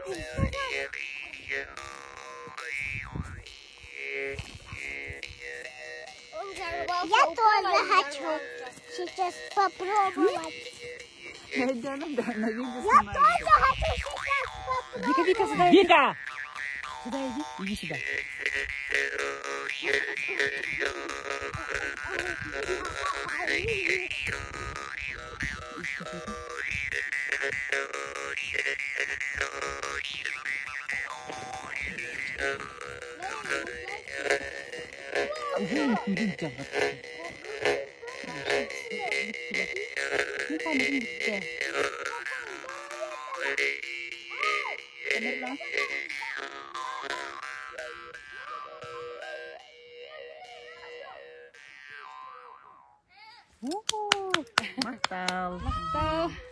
Я тоже хочу сейчас попробовать. На видео Я снимаю. тоже хочу сейчас попробовать. Вика, Вика, сюда иди. Вика! Сюда иди, иди сюда. Махтал.